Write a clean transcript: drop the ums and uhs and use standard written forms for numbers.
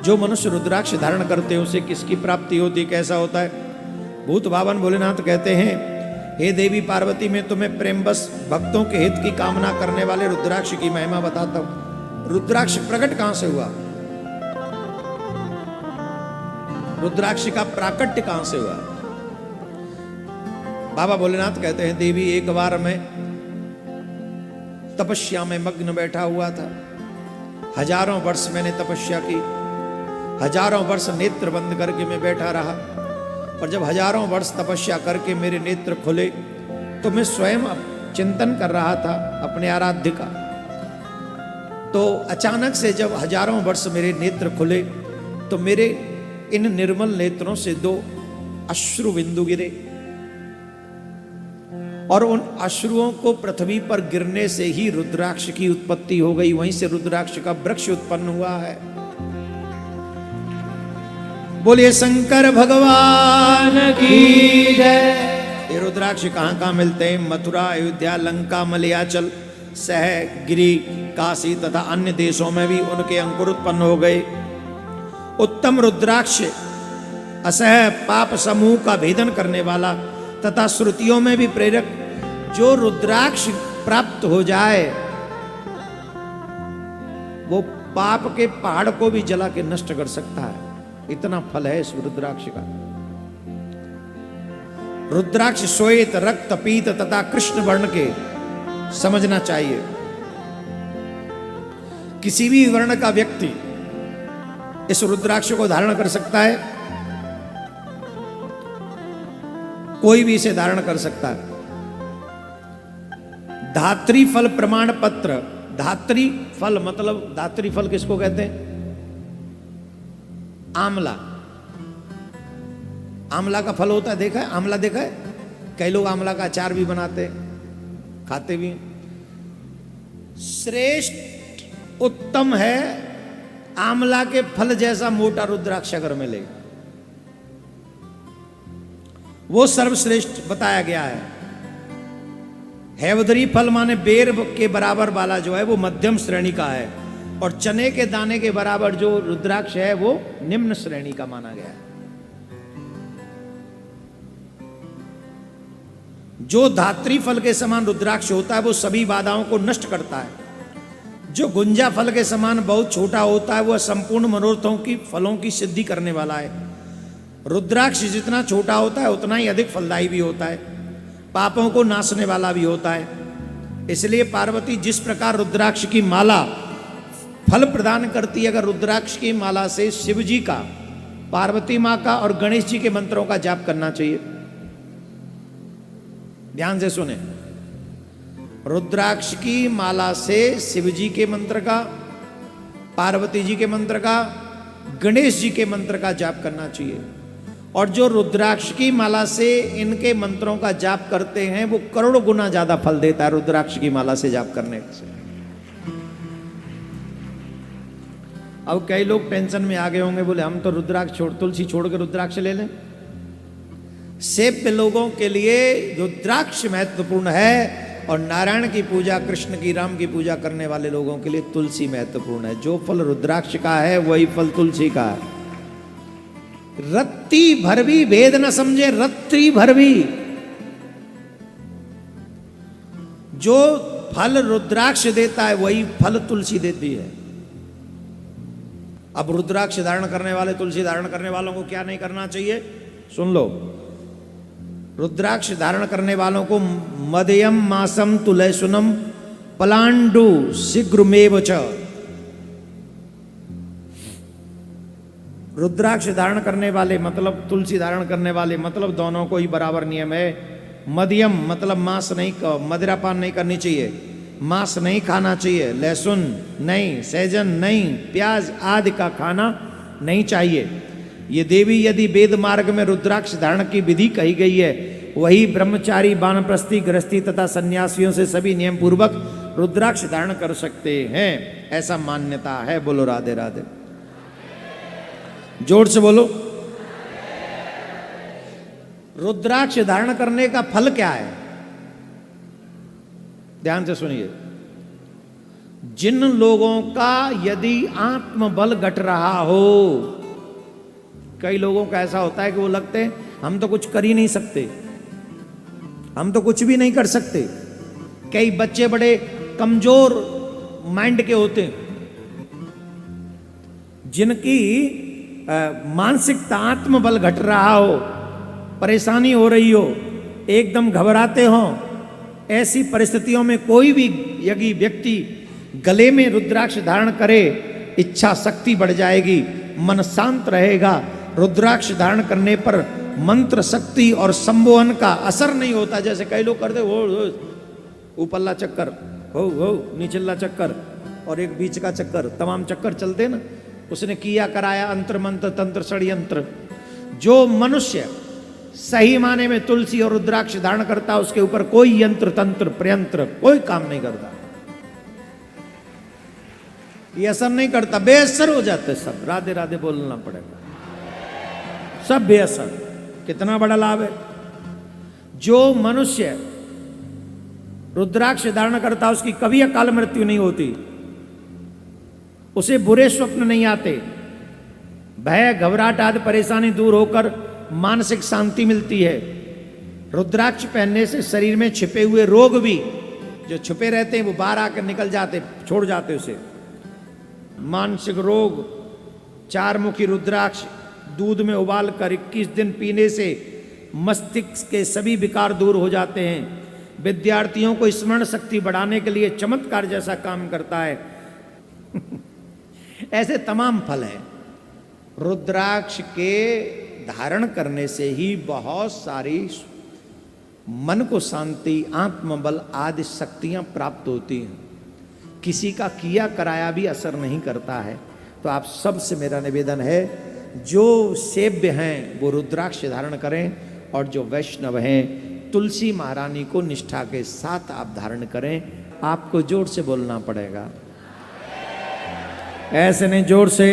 जो मनुष्य रुद्राक्ष धारण करते हैं उसे किसकी प्राप्ति होती, कैसा होता है? भूत भावन भोलेनाथ कहते हैं, हे देवी पार्वती, मैं तुम्हें प्रेम बस भक्तों के हित की कामना करने वाले रुद्राक्ष की महिमा बताता हूं। रुद्राक्ष प्रकट कहां से हुआ? रुद्राक्ष का प्राकट्य कहां से हुआ? बाबा भोलेनाथ कहते हैं, देवी एक बार मैं तपस्या में मग्न बैठा हुआ था। हजारों वर्ष मैंने तपस्या की, हजारों वर्ष नेत्र बंद करके मैं बैठा रहा, और जब हजारों वर्ष तपस्या करके मेरे नेत्र खुले तो मैं स्वयं चिंतन कर रहा था अपने आराध्य का। तो अचानक से जब हजारों वर्ष मेरे नेत्र खुले तो मेरे इन निर्मल नेत्रों से 2 अश्रु बिंदु गिरे, और उन अश्रुओं को पृथ्वी पर गिरने से ही रुद्राक्ष की उत्पत्ति हो गई। वहीं से रुद्राक्ष का वृक्ष उत्पन्न हुआ है। बोलिए शंकर भगवान की जय। ये रुद्राक्ष कहां कहां मिलते हैं? मथुरा, अयोध्या, लंका, मलयाचल, सह, गिरी, काशी तथा अन्य देशों में भी उनके अंकुर उत्पन्न हो गए। उत्तम रुद्राक्ष असह पाप समूह का भेदन करने वाला तथा श्रुतियों में भी प्रेरक। जो रुद्राक्ष प्राप्त हो जाए वो पाप के पहाड़ को भी जला के नष्ट कर सकता है, इतना फल है इस रुद्राक्ष का। रुद्राक्ष श्वेत, रक्त, पीत तथा कृष्ण वर्ण के समझना चाहिए। किसी भी वर्ण का व्यक्ति इस रुद्राक्ष को धारण कर सकता है, कोई भी इसे धारण कर सकता है। धात्री फल प्रमाण पत्र। धात्री फल मतलब, धात्री फल किसको कहते हैं? आंवला। आंवला का फल होता है, देखा है? आंवला देखा है? कई लोग आंवला का अचार भी बनाते हैं, खाते भी। श्रेष्ठ उत्तम है आंवला के फल जैसा मोटा रुद्राक्ष अगर मिले, वो सर्वश्रेष्ठ बताया गया है। हैवदरी फल माने बेर के बराबर वाला जो है वो मध्यम श्रेणी का है, और चने के दाने के बराबर जो रुद्राक्ष है वो निम्न श्रेणी का माना गया है। जो धात्री फल के समान रुद्राक्ष होता है वो सभी बाधाओं को नष्ट करता है। जो गुंजा फल के समान बहुत छोटा होता है वह संपूर्ण मनोरथों की फलों की सिद्धि करने वाला है। रुद्राक्ष जितना छोटा होता है उतना ही अधिक फलदायी भी होता है, पापों को नाशने वाला भी होता है। इसलिए पार्वती जिस प्रकार रुद्राक्ष की माला फल प्रदान करती है, अगर रुद्राक्ष की माला से शिव जी का, पार्वती माँ का और गणेश जी के मंत्रों का जाप करना चाहिए। ध्यान से सुने, रुद्राक्ष की माला से शिव जी के मंत्र का, पार्वती जी के मंत्र का, गणेश जी के मंत्र का जाप करना चाहिए। और जो रुद्राक्ष की माला से इनके मंत्रों का जाप करते हैं वो करोड़ों गुना ज्यादा फल देता है रुद्राक्ष की माला से जाप करने से। अब कई लोग टेंशन में आ गए होंगे, बोले हम तो रुद्राक्ष छोड़, तुलसी छोड़ के रुद्राक्ष ले लें। सेव्य लोगों के लिए रुद्राक्ष महत्वपूर्ण है, और नारायण की पूजा, कृष्ण की, राम की पूजा करने वाले लोगों के लिए तुलसी महत्वपूर्ण है। जो फल रुद्राक्ष का है वही फल तुलसी का है। रत्ती भर भी भेद न समझे, रत्ती भर भी। जो फल रुद्राक्ष देता है वही फल तुलसी देती है। अब रुद्राक्ष धारण करने वाले, तुलसी धारण करने वालों को क्या नहीं करना चाहिए? सुन लो। रुद्राक्ष धारण करने वालों को मदयम मासम तुलसुनम पलांडु शीघ्रमेव च। रुद्राक्ष धारण करने वाले मतलब तुलसी धारण करने वाले मतलब दोनों को ही बराबर नियम है। मध्यम मतलब मांस नहीं, मदिरापान नहीं करनी चाहिए, मांस नहीं खाना चाहिए, लहसुन नहीं, सहजन नहीं, प्याज आदि का खाना नहीं चाहिए। ये देवी यदि वेद मार्ग में रुद्राक्ष धारण की विधि कही गई है, वही ब्रह्मचारी, वानप्रस्थी, गृहस्थी तथा सन्यासियों से सभी नियम पूर्वक रुद्राक्ष धारण कर सकते हैं, ऐसा मान्यता है। बोलो राधे राधे, जोर से बोलो। रुद्राक्ष धारण करने का फल क्या है? ध्यान से सुनिए। जिन लोगों का यदि आत्मबल घट रहा हो, कई लोगों का ऐसा होता है कि वो लगते हैं हम तो कुछ कर ही नहीं सकते, हम तो कुछ भी नहीं कर सकते। कई बच्चे बड़े कमजोर माइंड के होते हैं, जिनकी मानसिकता आत्मबल घट रहा हो, परेशानी हो रही हो, एकदम घबराते हो। ऐसी परिस्थितियों में कोई भी यदि व्यक्ति गले में रुद्राक्ष धारण करे, इच्छा शक्ति बढ़ जाएगी, मन शांत रहेगा। रुद्राक्ष धारण करने पर मंत्र शक्ति और संबोधन का असर नहीं होता। जैसे कई लोग करते हो ऊपरला चक्कर, हो नीचला चक्कर और एक बीच का चक्कर, तमाम चक्कर चलते ना। उसने किया कराया अंतर मंत्र तंत्र षड्यंत्र। जो मनुष्य सही माने में तुलसी और रुद्राक्ष धारण करता है, उसके ऊपर कोई यंत्र तंत्र प्रयंत्र कोई काम नहीं करता, ये असर नहीं करता, बेअसर हो जाते सब। राधे राधे बोलना पड़ेगा, सब बेअसर। कितना बड़ा लाभ है। जो मनुष्य रुद्राक्ष धारण करता, उसकी कभी अकाल मृत्यु नहीं होती, उसे बुरे स्वप्न नहीं आते, भय घबराहट आदि परेशानी दूर होकर मानसिक शांति मिलती है। रुद्राक्ष पहनने से शरीर में छिपे हुए रोग भी जो छुपे रहते हैं वो बाहर आकर निकल जाते, छोड़ जाते उसे। मानसिक रोग, चारमुखी रुद्राक्ष दूध में उबाल कर 21 दिन पीने से मस्तिष्क के सभी विकार दूर हो जाते हैं। विद्यार्थियों को स्मरण शक्ति बढ़ाने के लिए चमत्कार जैसा काम करता है। ऐसे तमाम फल हैं। रुद्राक्ष के धारण करने से ही बहुत सारी मन को शांति, आत्मबल आदि शक्तियां प्राप्त होती हैं। किसी का किया कराया भी असर नहीं करता है। तो आप सबसे मेरा निवेदन है, जो सेव्य हैं वो रुद्राक्ष धारण करें, और जो वैष्णव हैं तुलसी महारानी को निष्ठा के साथ आप धारण करें। आपको जोर से बोलना पड़ेगा, ऐसे नहीं, जोर से।